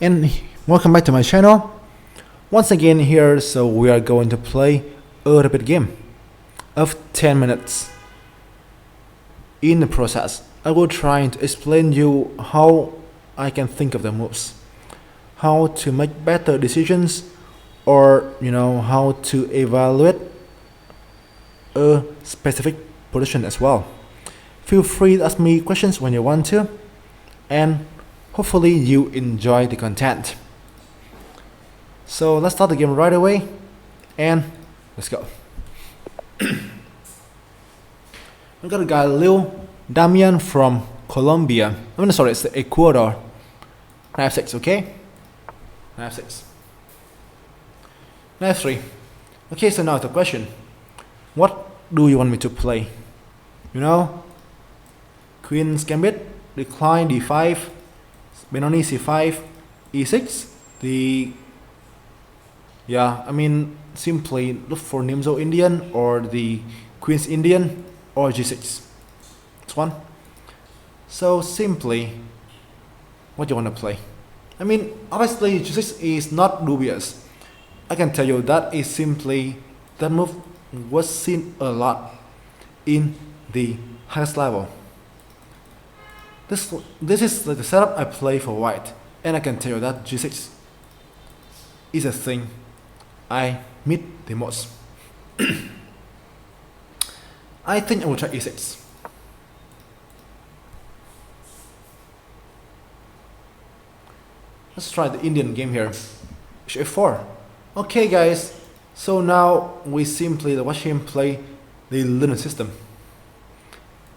And welcome back to my channel. Once again here, so we are going to play a rapid game of 10 minutes. In the process, I will try to explain you how I can think of the moves, how to make better decisions, or how to evaluate a specific position as well. Feel free to ask me questions when you want to, and hopefully you enjoy the content. So let's start the game right away, and let's go. We got a guy Lil Damian from Colombia. Sorry, it's Ecuador. Knife 6, okay? Knife 6. Knife 3. Okay, so now the question. What do you want me to play? Queen's Gambit, decline d5, Benoni c5, e6. Simply look for Nimzo Indian or the Queen's Indian or g6. That's one. So simply, what do you want to play? Obviously g6 is not dubious. I can tell you that is simply, that move was seen a lot in the highest level. This is the setup I play for white, and I can tell you that g6 is a thing I meet the most. I think I will try e6. Let's try the Indian game here. h4. Okay guys, so now we simply watch him play the London system.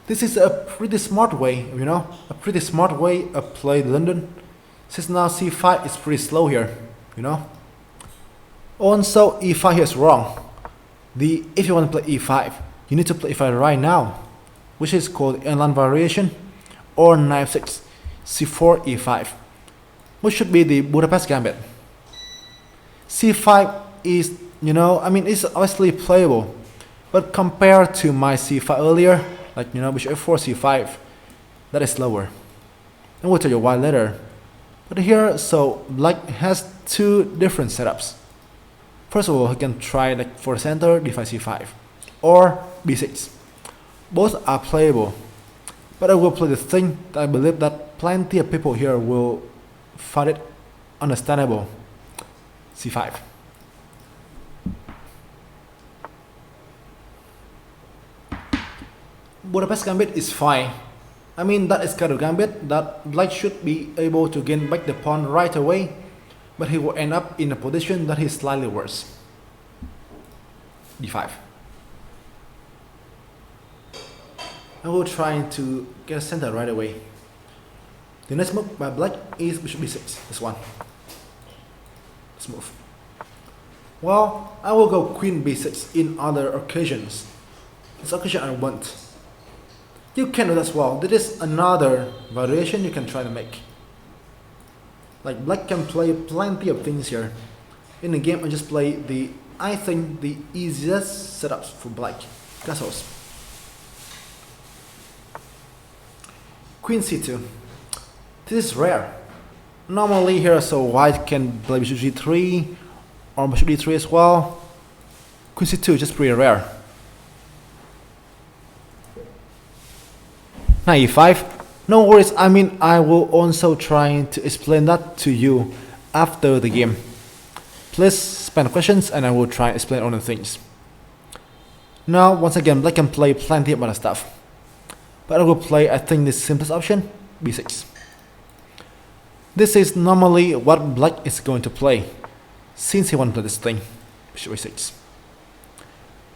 This is a pretty smart way, a pretty smart way of playing London. Since now c5 is pretty slow here, Also e5 here is wrong. If you want to play e5, you need to play e5 right now, which is called inland variation, or knife 6, c4, e5, which should be the Budapest gambit. c5 is, it's obviously playable, but compared to my c5 earlier, like bishop f4, c5, that is slower, and we'll tell you why later. But here, so black has two different setups. First of all, he can try like for center d5, c5, or b6. Both are playable, but I will play the thing that I believe that plenty of people here will find it understandable: c5. Budapest gambit is fine. That is kind of gambit that black should be able to gain back the pawn right away, but he will end up in a position that is slightly worse. d5. I will try to get a center right away. The next move by black is bishop b6. This one. Let's move. Well, I will go queen b6 in other occasions. This occasion I want. You can do that as well. This is another variation you can try to make. Like black can play plenty of things here. In the game I just play I think the easiest setups for black. Castles. Queen c2. This is rare. Normally here, so white can play bishop g3 or bishop d3 as well. Queen c2 is just pretty rare. Knight e5. No worries, I will also try to explain that to you after the game. Please spam questions and I will try to explain all the things. Now, once again, black can play plenty of other stuff, but I will play, I think, the simplest option, b6. This is normally what black is going to play, since he wants to play this thing, bishop a6.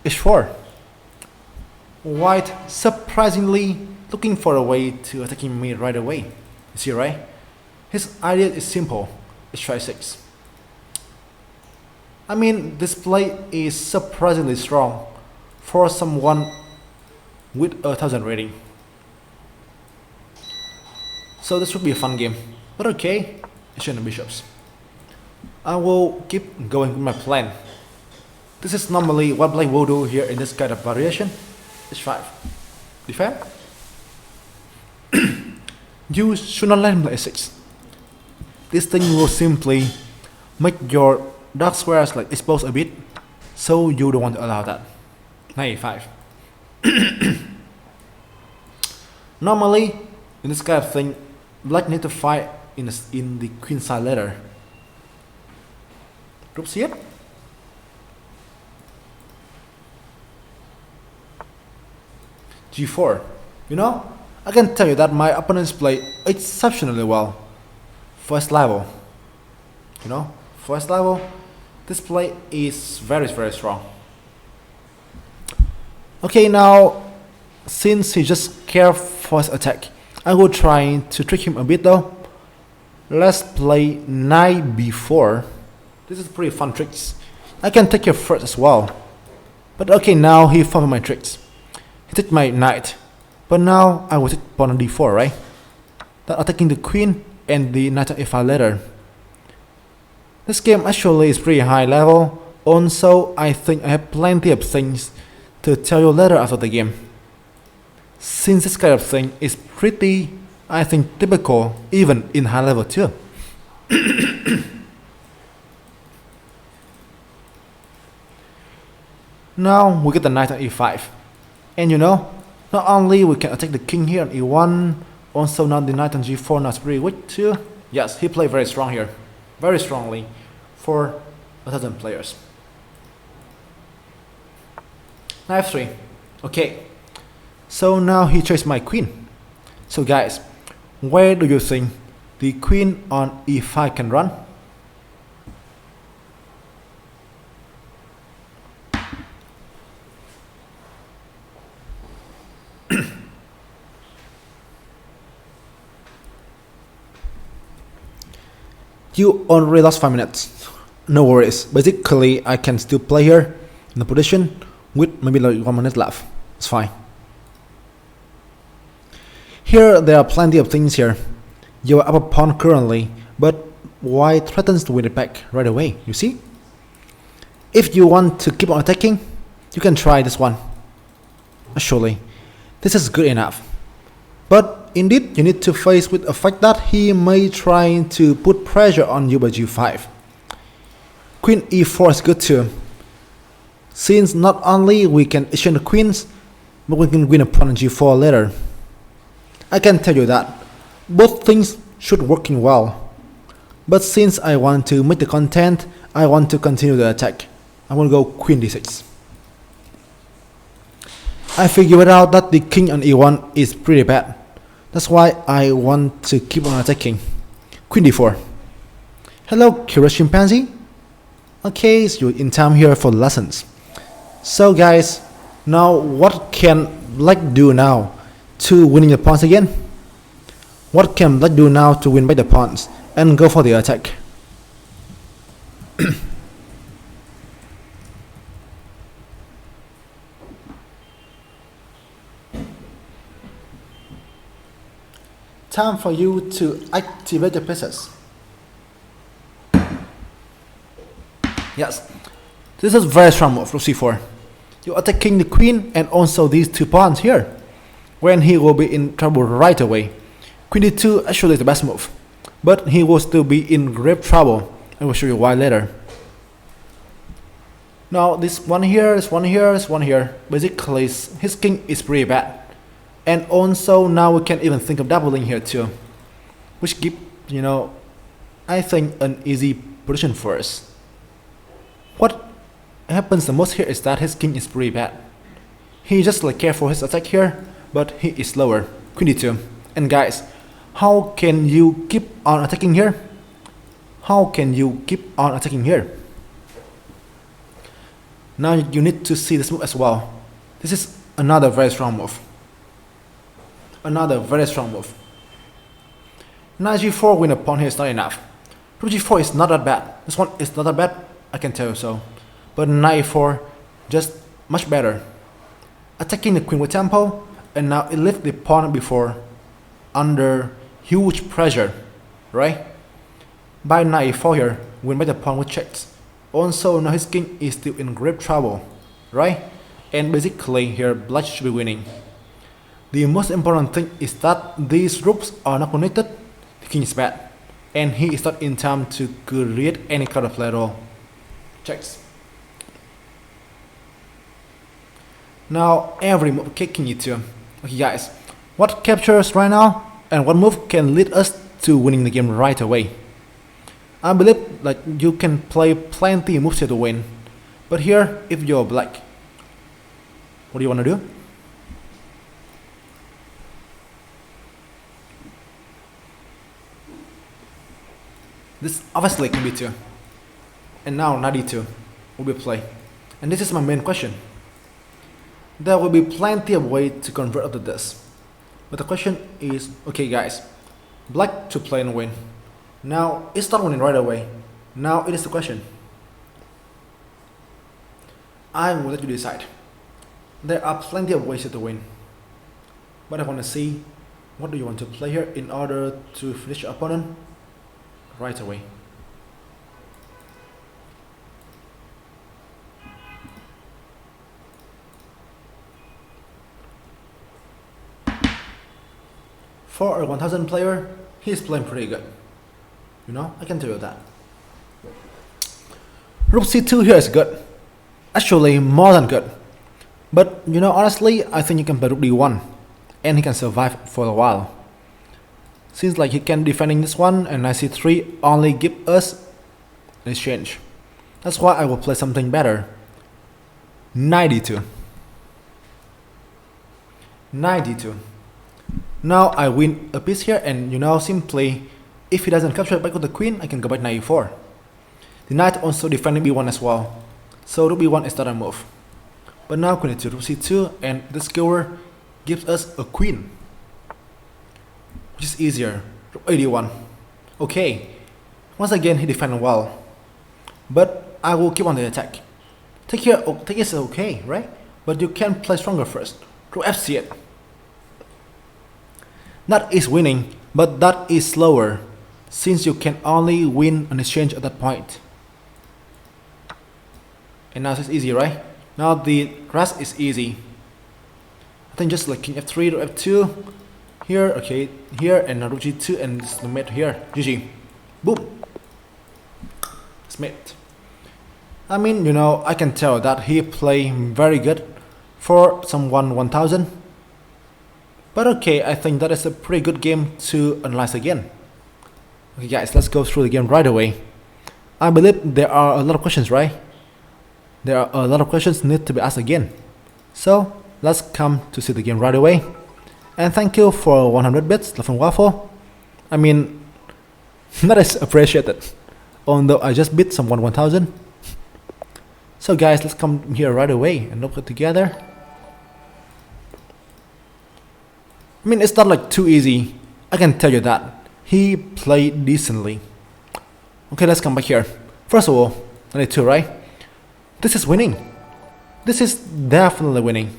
h4. White surprisingly looking for a way to attacking me right away. You see, right? His idea is simple. Let's try 6. This play is surprisingly strong for someone with 1,000 rating. So this should be a fun game. But okay, exchange the bishops. I will keep going with my plan. This is normally what black will do here in this kind of variation. h5. Defend. You should not let him play a6. This thing will simply make your dark squares like expose a bit, so you don't want to allow that. Knight e5. Normally, in this kind of thing, black need to fight in the queen side later. Rook c8. g4. You know, I can tell you that my opponents play exceptionally well. First level. You know, first level, this play is very strong. Okay, now, since he just care for his attack, I will try to trick him a bit though. Let's play knight b4. This is pretty fun tricks. I can take your first as well. But okay, now he followed my tricks. He took my knight. But now I will take pawn on d4, right? That attacking the queen and the knight on e5 later. This game actually is pretty high level. Also, I think I have plenty of things to tell you later after the game. Since this kind of thing is pretty, I think, typical even in high level too. Now we get the knight on e5. And you know, not only we can attack the king here on e1, also now the knight on g4 now is pretty weak too. Yes, he played very strong here. Very strongly for 1,000 players. Knight f3. Okay. So now he chased my queen. So guys, where do you think the queen on e5 can run? You already lost 5 minutes. No worries. Basically, I can still play here in the position with maybe like 1 minute left. It's fine. Here there are plenty of things here. You are up a pawn currently, but white threatens to win it back right away, you see? If you want to keep on attacking, you can try this one. Actually, this is good enough. But indeed, you need to face with the fact that he may try to put pressure on you by g5. Queen e4 is good too. Since not only we can exchange the queens, but we can win a pawn on g4 later. I can tell you that both things should working well. But since I want to make the content, I want to continue the attack. I want to go queen d6. I figured out that the king on e1 is pretty bad. That's why I want to keep on attacking. Queen d4. Hello, curious chimpanzee. Okay, so you're in time here for lessons. So guys, now what can black do now to winning the pawns again? What can black do now to win back the pawns and go for the attack? Time for you to activate the pieces. Yes, this is very strong move, rook c4. You're attacking the queen and also these 2 pawns here, when he will be in trouble right away. Queen d2 actually is the best move, but he will still be in grave trouble. I will show you why later. Now this one here, this one here, this one here. Basically his king is pretty bad. And also now we can even think of doubling here too, which give, you know, I think an easy position for us. What happens the most here is that his king is pretty bad. He just like care for his attack here, but he is slower. Queen d2. And guys, how can you keep on attacking here? How can you keep on attacking here? Now you need to see this move as well. This is another very strong move. Another very strong move. Knight g4 win a pawn here is not enough. Rook g4 is not that bad. This one is not that bad, I can tell you so. But knight e4 just much better. Attacking the queen with tempo, and now it left the pawn before under huge pressure, right? By knight e4 here, win by the pawn with checks. Also now his king is still in grave trouble, right? And basically here black should be winning. The most important thing is that these rooks are not connected. The king is bad. and he is not in time to create any kind of play at all. Checks. Now every move kicking you to. Okay guys, what captures right now and what move can lead us to winning the game right away? I believe like you can play plenty of moves here to win, but here if you're black, what do you want to do? This obviously can be 2, and now knight e2 will be played, and this is my main question. There will be plenty of ways to convert up to this, but the question is, okay guys, black to play and win. Now it's not winning right away. Now it is the question. I will let you decide. There are plenty of ways to win, but I want to see what do you want to play here in order to finish your opponent right away. For a 1000 player, he's playing pretty good. You know, I can tell you that. Rook c2 here is good. Actually, more than good. But, you know, honestly, I think you can play rook d1, and he can survive for a while. Seems like he can defending this one, and knight c3 only give us an exchange. That's why I will play something better. Knight d2. Knight d2. Now I win a piece here, and you know, simply, if he doesn't capture it back with the queen, I can go back knight e4. The knight also defending b1 as well, so rook b1 is not a move. But now queen e2, rook c2, and the skewer gives us a queen, which is easier. Rook a1. Okay, once again he defended well, but I will keep on the attack. Take here, take is okay, right? But you can play stronger first. Rook f8. That is winning, but that is slower, since you can only win an exchange at that point. And now it's easy, right? Now the rest is easy. I think just like king f3 to f2, here, okay, here, and rook g2, and this is the mate here, GG. Boom! It's mate. I mean, you know, I can tell that he play very good for someone 1000. But okay, I think that is a pretty good game to analyze again. Okay guys, let's go through the game right away. I believe there are a lot of questions, right? There are a lot of questions need to be asked again. So, let's come to see the game right away. And thank you for 100 bits, Love and Waffle. I mean, that is appreciated. Although I just beat someone 1000. So guys, let's come here right away and look it together. I mean, it's not like too easy, I can tell you that. He played decently. Okay, let's come back here. First of all, knight 2, right? This is winning. This is definitely winning.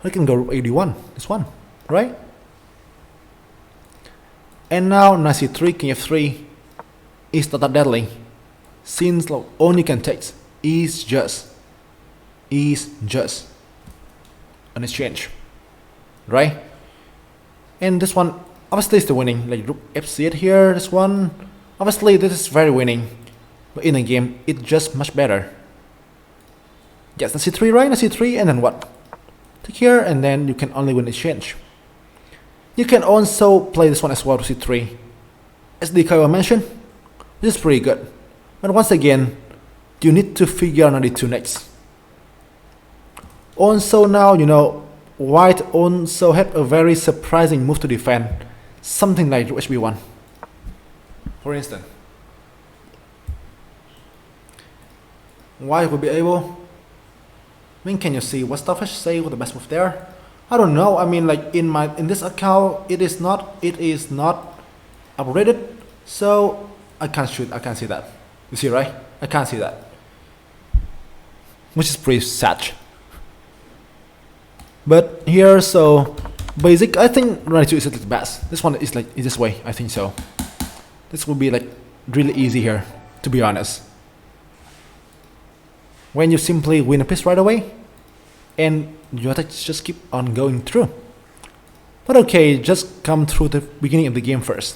I can go rook a1, this one, right? And now knight c3, king f3 is not that deadly, since like, all you can take is just an exchange, right? And this one obviously is the winning, like rook f8 here, this one, obviously this is very winning, but in a game it's just much better. Yes, knight c3, right? Knight c3, and then what? Take here, and then you can only win exchange. You can also play this one as well, rook c3, as the Kaiwa mentioned, this is pretty good. But once again, you need to figure out knight d2 next. Also now, you know, white also had a very surprising move to defend, something like rook hb1, for instance. White will be able, I mean, can you see what stuff I should say with the best move there? I don't know. I mean, like in this account, it is not upgraded, so I can't shoot. I can't see that. You see, right? I can't see that, which is pretty sad. But here, so basic, I think knight 2 is the best. This one is like this way. I think so. This will be like really easy here, to be honest. When you simply win a piece right away, and your attacks just keep on going through. But okay, just come through the beginning of the game first.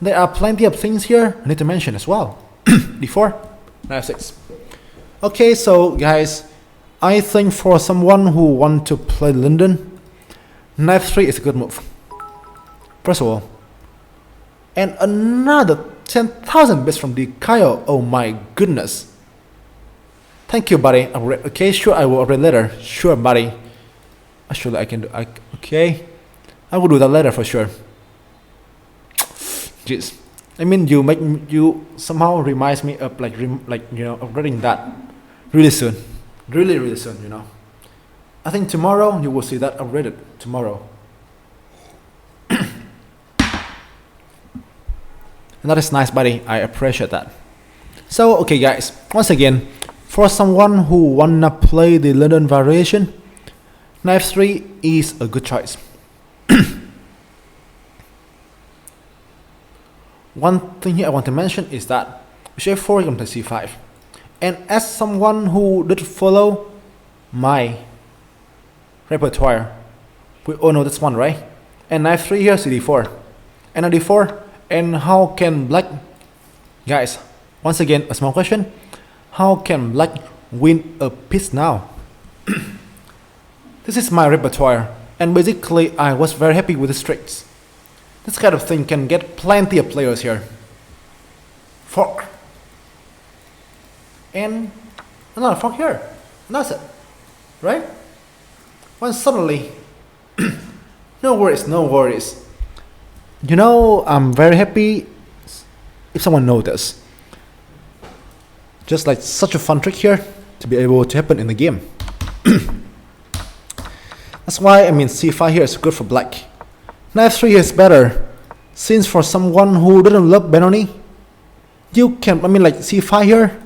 There are plenty of things here I need to mention as well. D4, knight f6. Okay, so guys, I think for someone who want to play London, knight f3 is a good move. First of all. And another 10,000 bits from the Kyle. Oh my goodness. Thank you, buddy. Okay, sure, I will read later. Sure, buddy. Actually, I can do. Okay, I will do that later for sure. Jeez, I mean, you somehow reminds me of like of reading that really soon, really soon. You know, I think tomorrow you will see that. I'll read it tomorrow. And that is nice, buddy. I appreciate that. So, okay, guys. Once again, for someone who wanna play the London variation, knight f3 is a good choice. One thing here I want to mention is that bishop f4 you can play c5. And as someone who did follow my repertoire, we all know this one, right? And knight f3 here, cd4. And a d4. And how can black, guys, once again a small question, how can black win a piece now? This is my repertoire, and basically I was very happy with the tricks. This kind of thing can get plenty of players here. Fork. And another fork here. And that's it. Right? When suddenly, no worries. You know, I'm very happy if someone knows this. Just like such a fun trick here to be able to happen in the game. That's why I mean c5 here is good for black. Knight f3 is better, since for someone who doesn't love Benoni, you can, I mean like c5 here,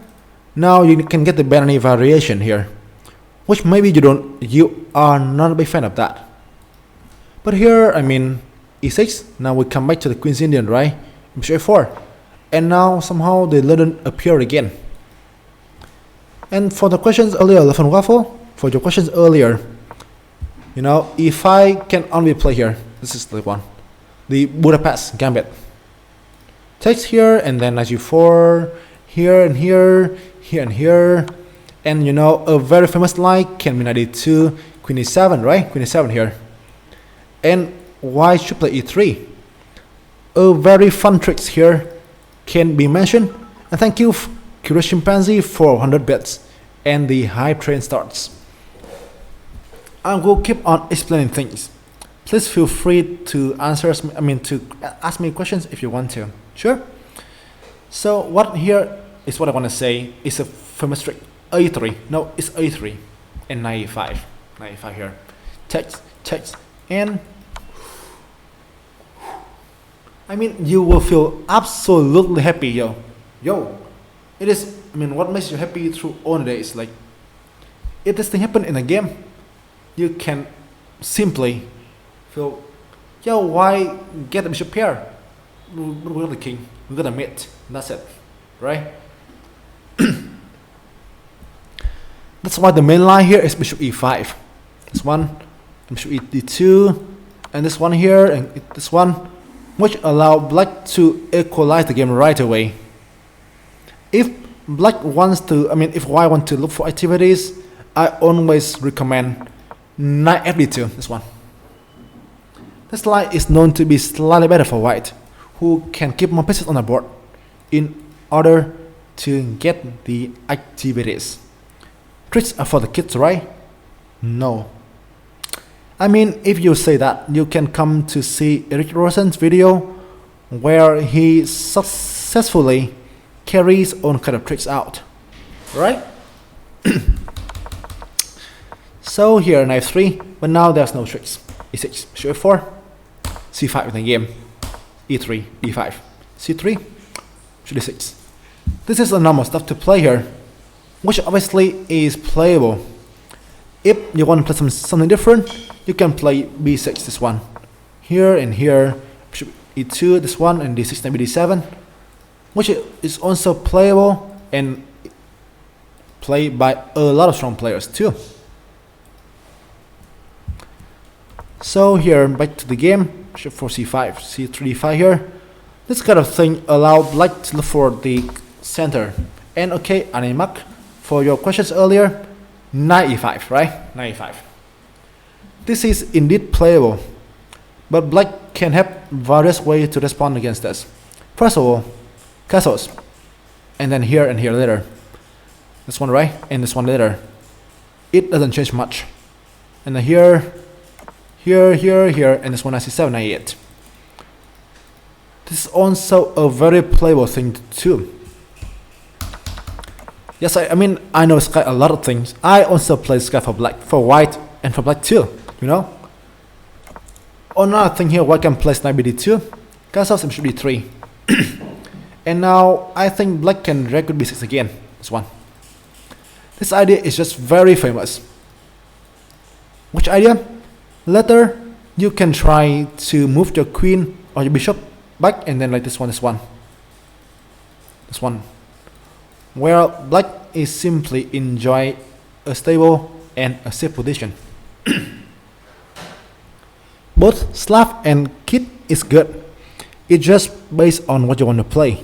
now you can get the Benoni variation here, which maybe you are not a big fan of that. But here, I mean, e6, now we come back to the Queen's Indian, right? Bishop f4, and now somehow the London appear again. And for the questions earlier, Left Waffle, for your questions earlier, you know, if I can only play here, this is the one, the Budapest Gambit. Takes here, and then knight g4, here and here, here and here, and you know, a very famous line can be knight e2, queen e7, right? Queen e7 here. And why should play e3? A very fun tricks here can be mentioned. And thank you, Curious Chimpanzee, for 100 bits, and the hype train starts. I will keep on explaining things. Please feel free to to ask me questions if you want to. Sure. So what here is what I want to say is a famous trick. A3. No, it's A3 and knight e5. Knight e5 here. Takes, and I mean, you will feel absolutely happy, yo. It is. I mean, what makes you happy through all the days? Like, if this thing happen in a game, you can simply feel, why get the bishop pair? We got the king. We got a mate. And that's it, right? That's why the main line here is bishop e5. This one, bishop e2, and this one here, and this one, which allow black to equalize the game right away. If black wants to, if white want to look for activities, I always recommend knight fd2, this one. This line is known to be slightly better for white, who can keep more pieces on the board in order to get the activities. Tricks are for the kids, right? No. I mean, if you say that, you can come to see Eric Rosen's video where he successfully carries all kind of tricks out, right? So here knight 3, but now there's no tricks. e6, bishop f4, c5 in the game, e3, e5, c3, d6. This is the normal stuff to play here, which obviously is playable. If you want to play something different, you can play b6, this one, here and here, bishop e2, this one, and d6 and d7, which is also playable and played by a lot of strong players too. So here, back to the game, bishop 4 c5, c3 d5 here. This kind of thing allow black to look for the center. And okay, Animak, for your questions earlier, knight e5, right? Knight e5. This is indeed playable, but black can have various ways to respond against this. First of all, castles, and then here and here later. This one right, and this one later. It doesn't change much. And then here, and this one c7, e8. This is also a very playable thing too. Yes, I mean, I know Sky a lot of things. I also play Sky for black, for white, and for black too, you know? Another thing here, white can play knight bd2, castles and bishop d3. And now, I think black can record b6 again, this one. This idea is just very famous. Which idea? Later, you can try to move your queen or your bishop back, and then like this one, where black is simply enjoy a stable and a safe position. Both Slav and Kit is good. It's just based on what you want to play.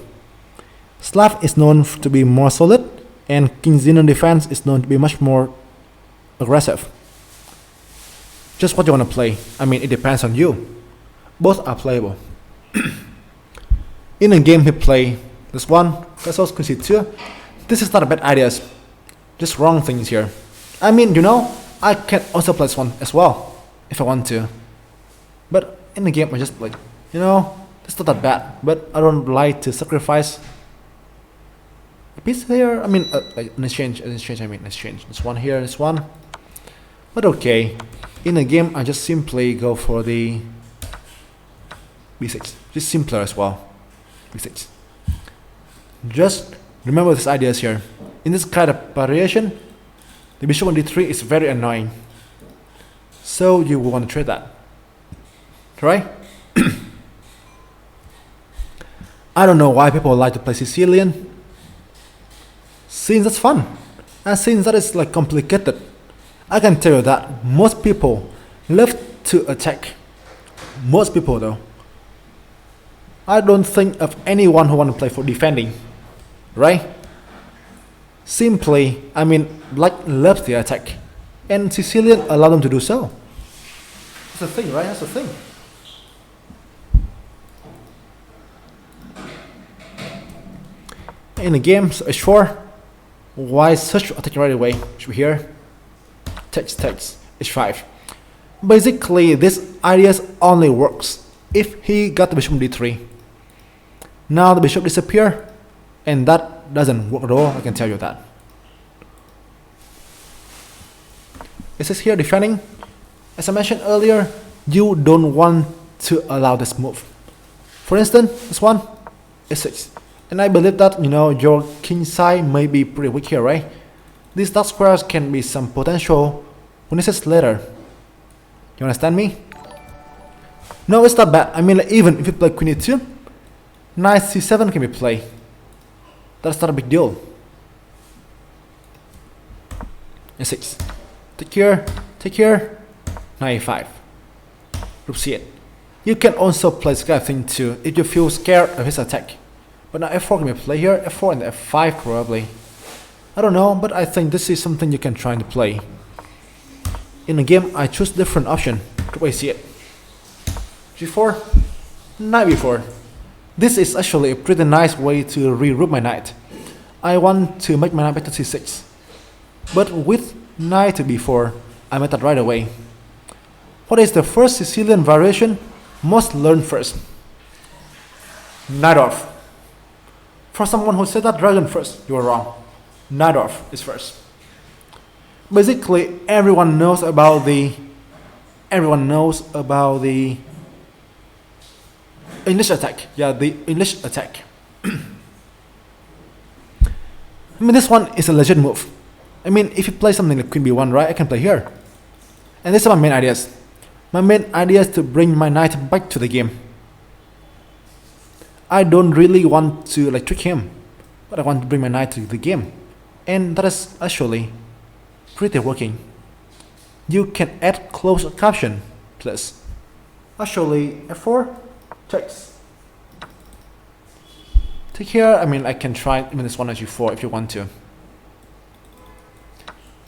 Slav is known to be more solid, and King Xenon defense is known to be much more aggressive. Just what you want to play. I mean, it depends on you. Both are playable. In a game he play this one, castles, queen c2. This is not a bad idea. Just wrong things here. I mean, you know, I can also play this one as well if I want to. But in the game I just like, you know, it's not that bad. But I don't like to sacrifice a piece here. I mean, like an exchange. This one here, this one. But okay, in a game I just simply go for the b6. Just simpler as well. b6. Just remember these ideas here. In this kind of variation, the bishop on d3 is very annoying. So you will want to trade that. Right? I don't know why people like to play Sicilian. Since that's fun. And since that is like complicated, I can tell you that most people love to attack. Most people though. I don't think of anyone who want to play for defending. Right? Simply, I mean, black loves the attack. And Sicilian allow them to do so. That's the thing, right? That's the thing. In the game, so h4, why such attacking right away? Should we here? Takes, h5. Basically, this idea only works if he got the bishop on d3. Now the bishop disappear, and that doesn't work at all, I can tell you that. This is here defending. As I mentioned earlier, you don't want to allow this move. For instance, this one is 6. And I believe that, you know, your king side may be pretty weak here, right? These dark squares can be some potential weaknesses later. You understand me? No, it's not bad. I mean, like, even if you play queen e2, knight c7 can be played. That's not a big deal. e6. Take here, knight e5. Rook c8. You can also play this kind of thing too if you feel scared of his attack. But now f4 can be played here, f4 and f5 probably. I don't know, but I think this is something you can try to play. In the game, I choose different option. Rook a8. g4, knight b4. This is actually a pretty nice way to reroute my knight. I want to make my knight back to c6. But with knight to b4, I met that right away. What is the first Sicilian variation? Must learn first. Knight off. For someone who said that dragon first, you are wrong. Knight off is first. Basically, everyone knows about the English attack. Yeah, the English attack. I mean, this one is a legit move. I mean, if you play something like queen b1, right, I can play here. And these are my main ideas. My main idea is to bring my knight back to the game. I don't really want to like trick him, but I want to bring my knight to the game. And that is actually pretty working. You can add closed caption, please. Actually, f4 takes. Take here, I mean, I can try even this one as g4 if you want to.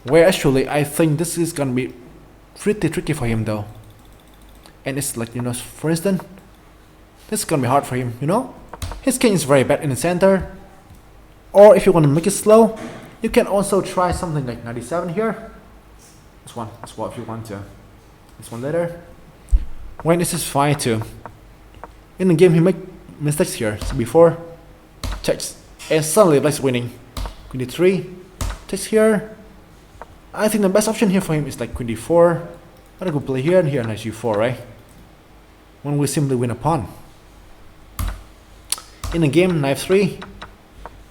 Where actually, I think this is gonna be pretty tricky for him though. And it's like, you know, for instance, this is gonna be hard for him, you know? His king is very bad in the center. Or if you want to make it slow, you can also try something like 97 here. This one as well if you want to. This one later. When this is fine too. In the game he make mistakes here. So before, checks. And suddenly black's winning. Queen d3, takes here. I think the best option here for him is like Queen d4. I could play here and here, knight g4, right? When we simply win a pawn. In the game, knight 3.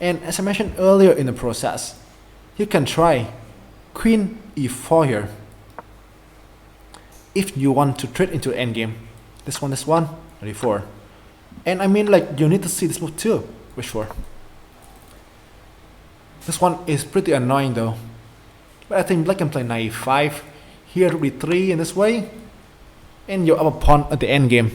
And as I mentioned earlier in the process, you can try Queen e4 here. If you want to trade into endgame. This one, knight e4. And I mean, like, you need to see this move too, which for. This one is pretty annoying though. But I think black can play knight e5. Here b3 in this way. And your upper pawn at the endgame.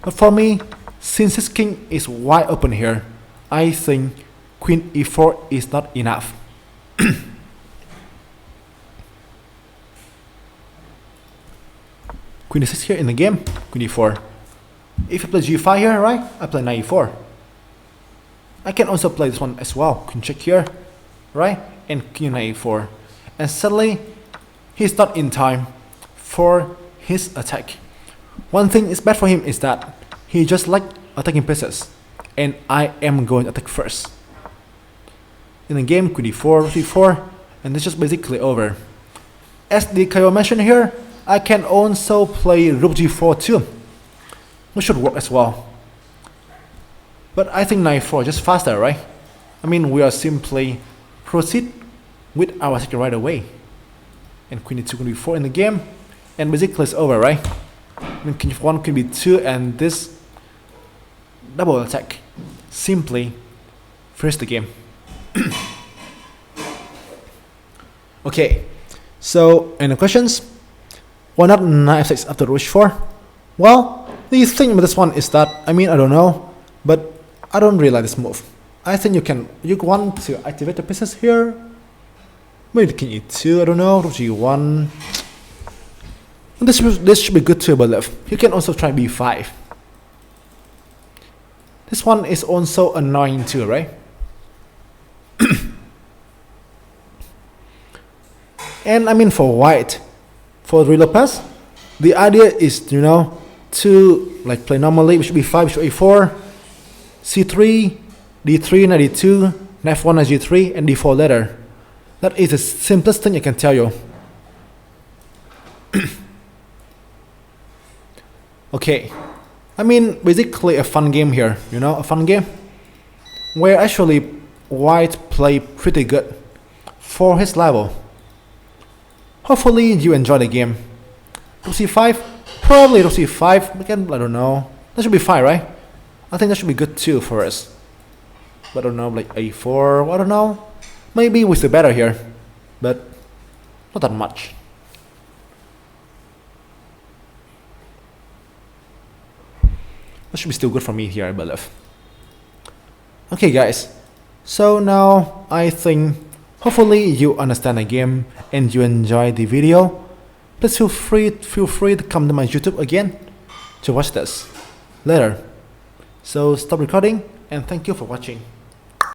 But for me, since his king is wide open here, I think Queen e4 is not enough. Queen e6 here in the game, Queen e4. If I play g5 here, right, I play knight e4. I can also play this one as well, Queen check here, right, and King knight e4. And suddenly, he's not in time for his attack. One thing is bad for him is that he just like attacking pieces, and I am going to attack first. In the game, Queen d4, d4, and it's just basically over. As the Kyo mentioned here, I can also play rook g4 too, which should work as well. But I think knight 4 just faster, right? I mean, we are simply proceed with our attack right away. And Queen d2, Queen d4 in the game, and basically it's over, right? I mean, King f1, Queen b2, and this double attack simply finish the game. Okay, so any questions? Why not knight f6 after rook h4? Well, the thing with this one is that, I mean, I don't know, but I don't really like this move. I think you want to activate the pieces here. Maybe King e2, I don't know, rook g1. This should be good too, I believe. You can also try b5. This one is also annoying too, right? And I mean, for white, for Ruy Lopez, the idea is, you know, to like play normally, bishop b5, bishop a4, c3, d3, knight d2, knight f1, knight g3, and d4 later. That is the simplest thing I can tell you. Okay, I mean, basically a fun game here, you know, a fun game where actually white play pretty good for his level. Hopefully you enjoy the game. Rook c5, probably rook c5, again, I don't know. That should be fine, right? I think that should be good too for us. But I don't know, like a4, I don't know. Maybe we still better here, but not that much. That should be still good for me here, I believe. Okay guys, so now I think hopefully you understand the game and you enjoy the video. Please feel free to come to my YouTube again to watch this later. So stop recording and thank you for watching.